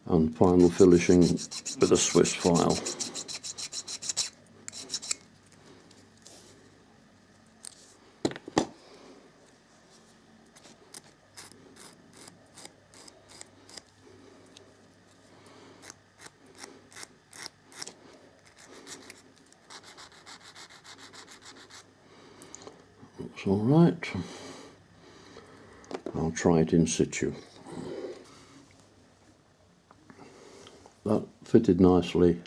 and final finishing with a Swiss file. That's all right. I'll try it in situ. That fitted nicely.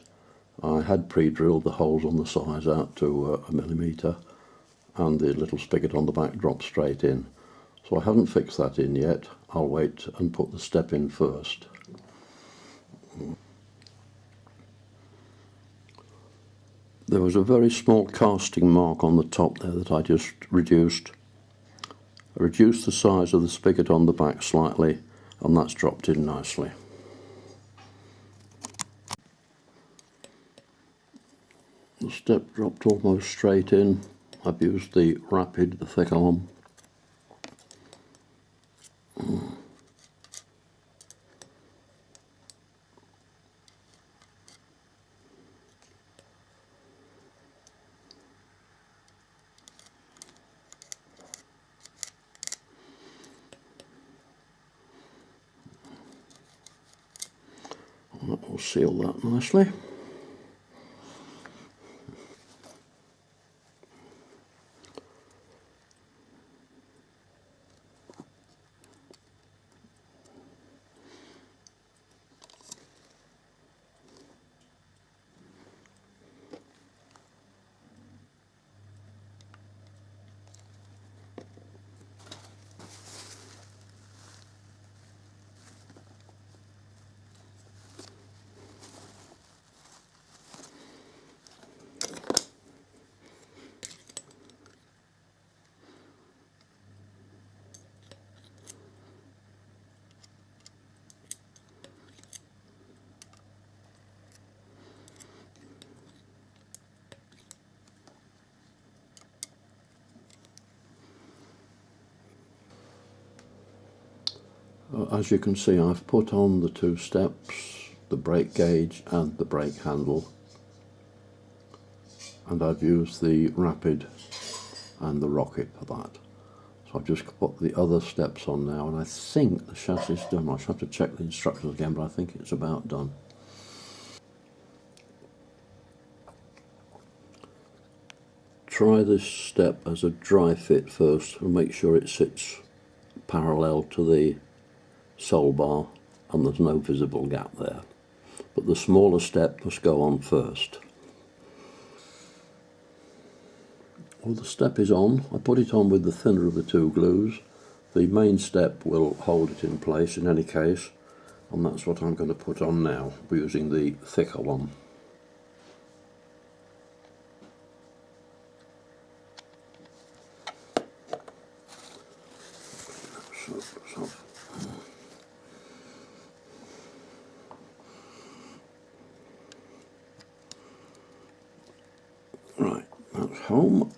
I had pre-drilled the holes on the sides out to a millimetre, and the little spigot on the back dropped straight in. So I haven't fixed that in yet. I'll wait and put the step in first. There was a very small casting mark on the top there that I just reduced. I reduced the size of the spigot on the back slightly, and that's dropped in nicely. The step dropped almost straight in. I've used the Rapid, the thick arm. And that will seal that nicely. As you can see, I've put on the two steps, the brake gauge and the brake handle, and I've used the Rapid and the Rocket for that. So I've just put the other steps on now, and I think the chassis is done. I'll have to check the instructions again, but I think it's about done. Try this step as a dry fit first and make sure it sits parallel to the sole bar and there's no visible gap there. But the smaller step must go on first. Well, the step is on. I put it on with the thinner of the two glues. The main step will hold it in place in any case, and that's what I'm going to put on now. We're using the thicker one. Right, that's home.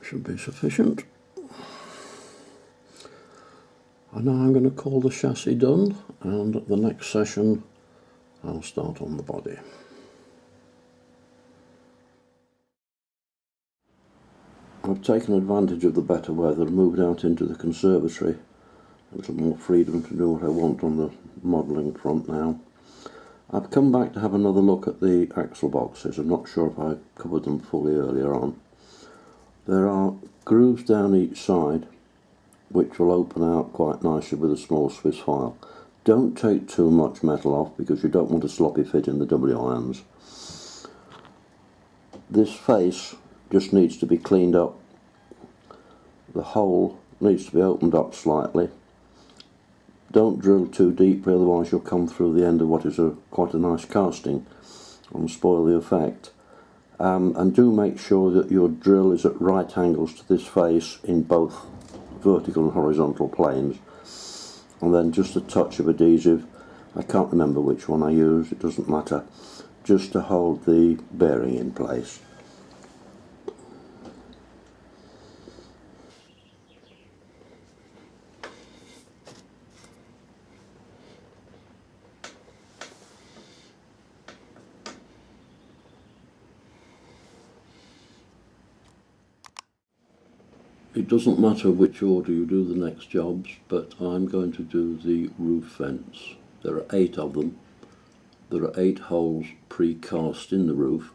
Should be sufficient. And now I'm going to call the chassis done, and the next session I'll start on the body. I've taken advantage of the better weather and moved out into the conservatory. A little more freedom to do what I want on the modelling front now. I've come back to have another look at the axle boxes. I'm not sure if I covered them fully earlier on. There are grooves down each side which will open out quite nicely with a small Swiss file. Don't take too much metal off because you don't want a sloppy fit in the W irons. This face just needs to be cleaned up. The hole needs to be opened up slightly. Don't drill too deeply, otherwise you'll come through the end of what is quite a nice casting and spoil the effect. And do make sure that your drill is at right angles to this face in both vertical and horizontal planes. And then just a touch of adhesive, I can't remember which one I used, it doesn't matter, just to hold the bearing in place. It doesn't matter which order you do the next jobs, but I'm going to do the roof vents. There are 8 of them. There are 8 holes pre-cast in the roof.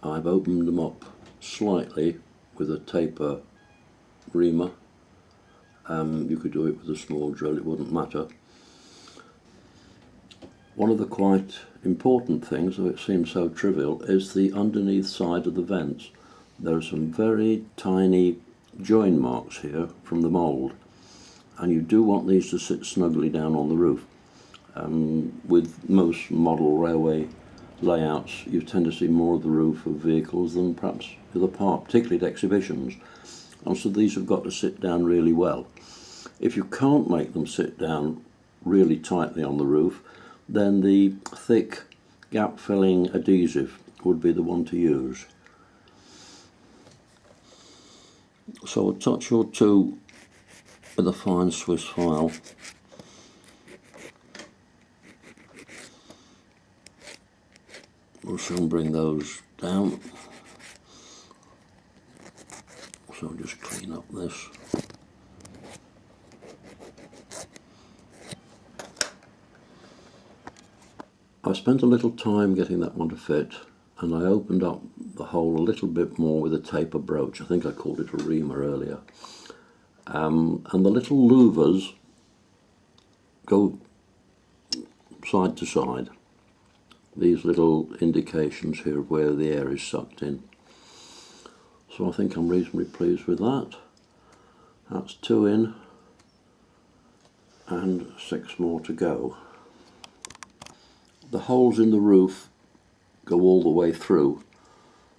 I've opened them up slightly with a taper reamer. You could do it with a small drill, it wouldn't matter. One of the quite important things, though it seems so trivial, is the underneath side of the vents. There are some very tiny join marks here from the mould, and you do want these to sit snugly down on the roof. With most model railway layouts, you tend to see more of the roof of vehicles than perhaps the other part, particularly at exhibitions, and so these have got to sit down really well. If you can't make them sit down really tightly on the roof, then the thick gap filling adhesive would be the one to use. So a touch or two with a fine Swiss file. We'll soon bring those down. So just clean up this. I spent a little time getting that one to fit, and I opened up the hole a little bit more with a taper broach. I think I called it a reamer earlier. And the little louvers go side to side. These little indications here of where the air is sucked in. So I think I'm reasonably pleased with that. That's 2 in and 6 more to go. The holes in the roof go all the way through,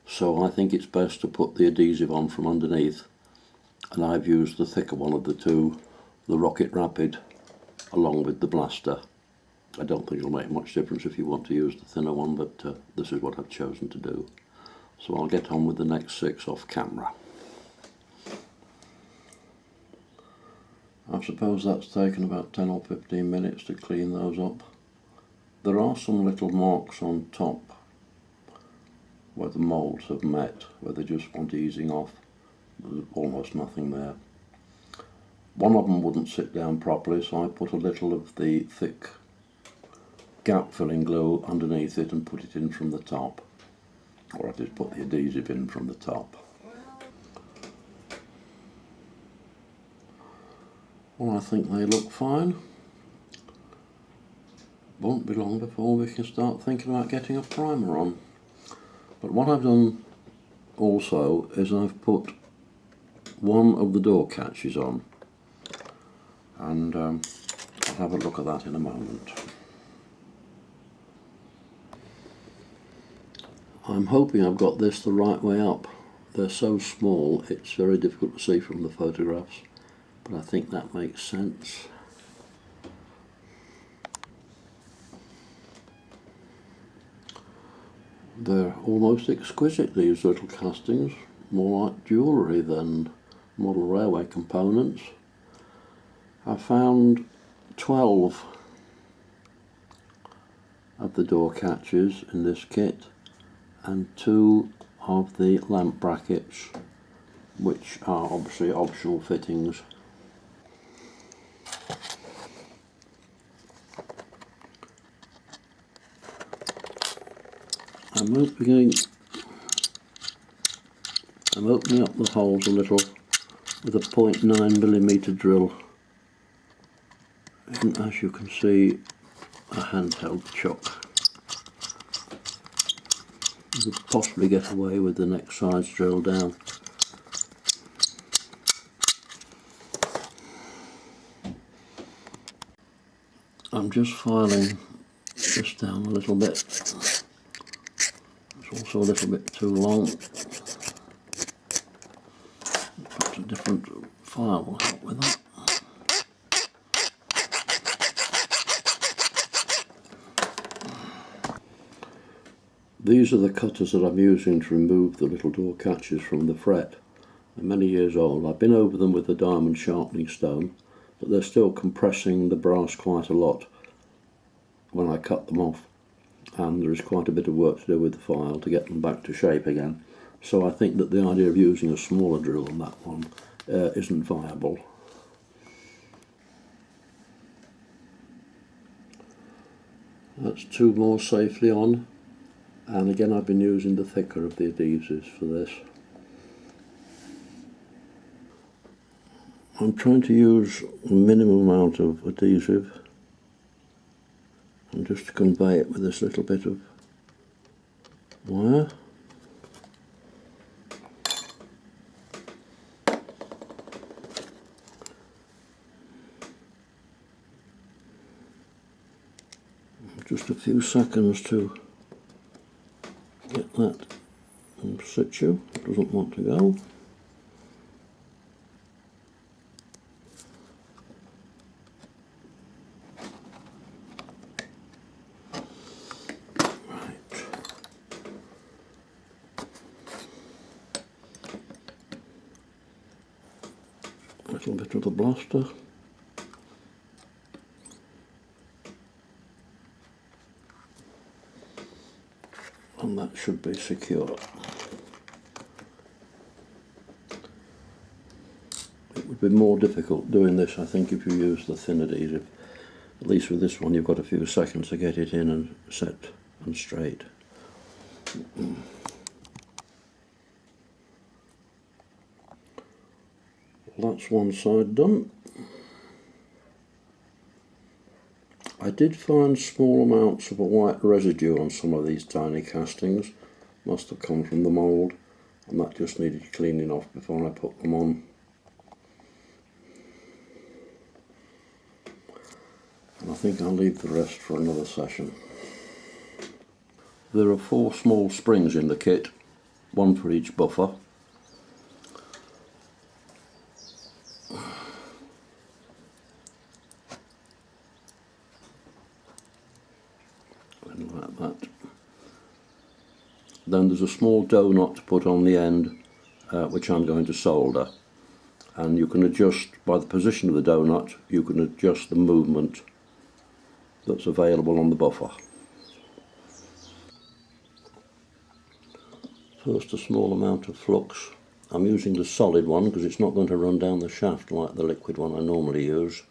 so I think it's best to put the adhesive on from underneath, and I've used the thicker one of the two, the Rocket Rapid, along with the Blaster. I don't think it'll make much difference if you want to use the thinner one, but this is what I've chosen to do. So I'll get on with the next 6 off camera. I suppose that's taken about 10 or 15 minutes to clean those up. There are some little marks on top where the moulds have met, where they just want easing off. There's almost nothing there. One of them wouldn't sit down properly, so I put a little of the thick gap filling glue underneath it and put it in from the top. Or I just put the adhesive in from the top. Well, I think they look fine. Won't be long before we can start thinking about getting a primer on. But what I've done also is I've put one of the door catches on, and I'll have a look at that in a moment. I'm hoping I've got this the right way up. They're so small it's very difficult to see from the photographs, but I think that makes sense. They're almost exquisite, these little castings, more like jewellery than model railway components. I found 12 of the door catches in this kit and 2 of the lamp brackets, which are obviously optional fittings. I'm opening up the holes a little with a 0.9mm drill, and as you can see, a handheld chuck. You could possibly get away with the next size drill down. I'm just filing this down a little bit It's also a little bit too long. Perhaps a different file will help with that. These are the cutters that I'm using to remove the little door catches from the fret. They're many years old. I've been over them with the diamond sharpening stone, but they're still compressing the brass quite a lot when I cut them off, and there is quite a bit of work to do with the file to get them back to shape again. So I think that the idea of using a smaller drill than that one isn't viable. That's two more safely on, and again I've been using the thicker of the adhesives for this. I'm trying to use a minimum amount of adhesive and just to convey it with this little bit of wire. Just a few seconds to get that in situ. It doesn't want to go. A little bit of the blaster. And that should be secure. It would be more difficult doing this, I think, if you use the thin adhesive. At least with this one you've got a few seconds to get it in and set and straight. Well, that's one side done. I did find small amounts of a white residue on some of these tiny castings. Must have come from the mould, and that just needed cleaning off before I put them on. And I think I'll leave the rest for another session. There are 4 small springs in the kit, one for each buffer. Like that. Then there's a small dough knot to put on the end, which I'm going to solder, and you can adjust by the position of the dough knot, you can adjust the movement that's available on the buffer. First, a small amount of flux. I'm using the solid one because it's not going to run down the shaft like the liquid one I normally use.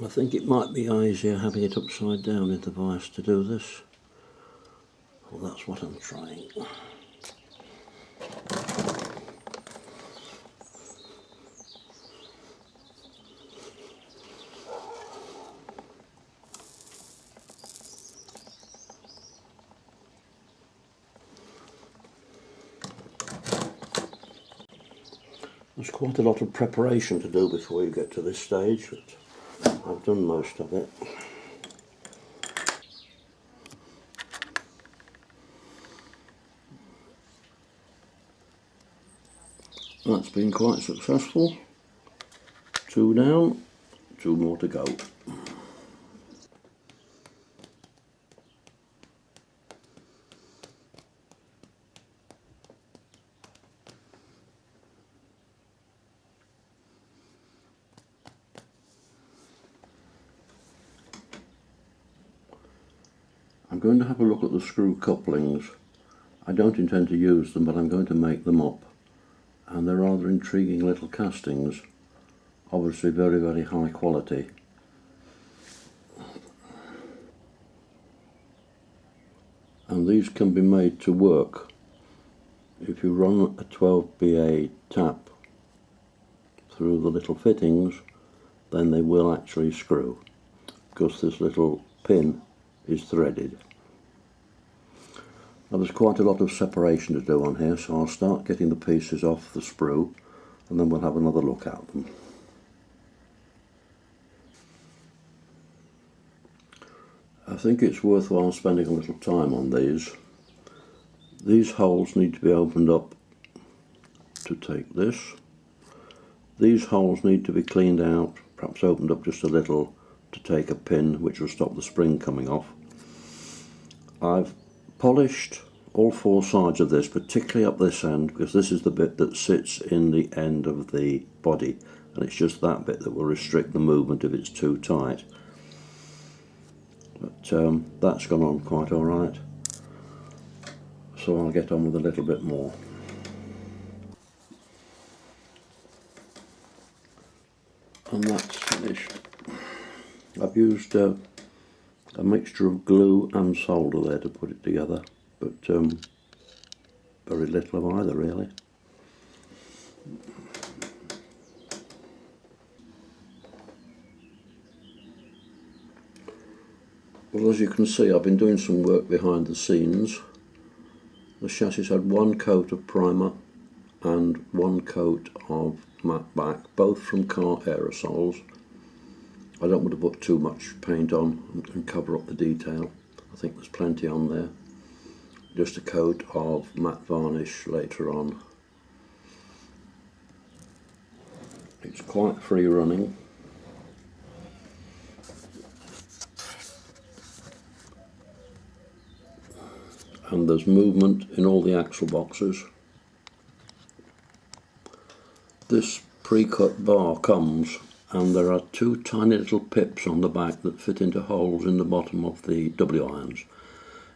I think it might be easier having it upside down in the vise to do this. Well, that's what I'm trying. There's quite a lot of preparation to do before you get to this stage, but I've done most of it. That's been quite successful. 2 down, 2 more to go. I'm going to have a look at the screw couplings. I don't intend to use them, but I'm going to make them up. And they're rather intriguing little castings, obviously very, very high quality. And these can be made to work if you run a 12 BA tap through the little fittings, then they will actually screw, because this little pin is threaded. Now there's quite a lot of separation to do on here, so I'll start getting the pieces off the sprue and then we'll have another look at them. I think it's worthwhile spending a little time on these. These holes need to be opened up to take this. These holes need to be cleaned out, perhaps opened up just a little to take a pin which will stop the spring coming off. I've polished all four sides of this, particularly up this end, because this is the bit that sits in the end of the body, and it's just that bit that will restrict the movement if it's too tight. But that's gone on quite alright, so I'll get on with a little bit more. And that's finished. I've used a mixture of glue and solder there to put it together, but very little of either really. Well, as you can see, I've been doing some work behind the scenes. The chassis had one coat of primer and one coat of matte black, both from car aerosols. I don't want to put too much paint on and cover up the detail. I think there's plenty on there. Just a coat of matte varnish later on. It's quite free running. And there's movement in all the axle boxes. This pre-cut bar comes, and there are two tiny little pips on the back that fit into holes in the bottom of the W-irons.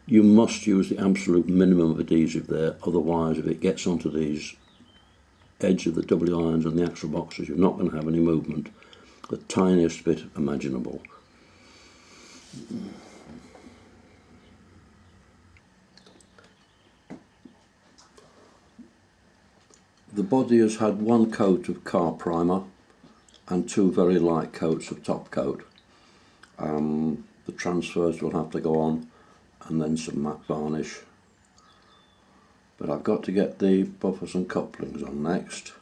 You must use the absolute minimum of adhesive there, otherwise if it gets onto these edge of the W-irons and the axle boxes, you're not going to have any movement, the tiniest bit imaginable. The body has had one coat of car primer and two very light coats of top coat. The transfers will have to go on, and then some matte varnish. But I've got to get the buffers and couplings on next.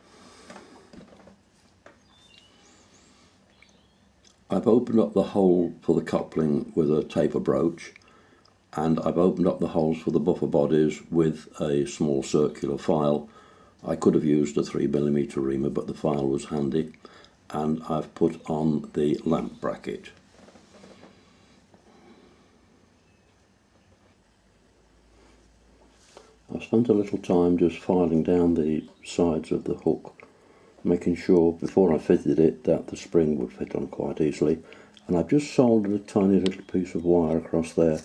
I've opened up the hole for the coupling with a taper broach, and I've opened up the holes for the buffer bodies with a small circular file. I could have used a 3mm reamer, but the file was handy, and I've put on the lamp bracket. I've spent a little time just filing down the sides of the hook, making sure before I fitted it that the spring would fit on quite easily, and I've just soldered a tiny little piece of wire across there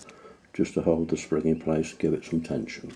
just to hold the spring in place and give it some tension.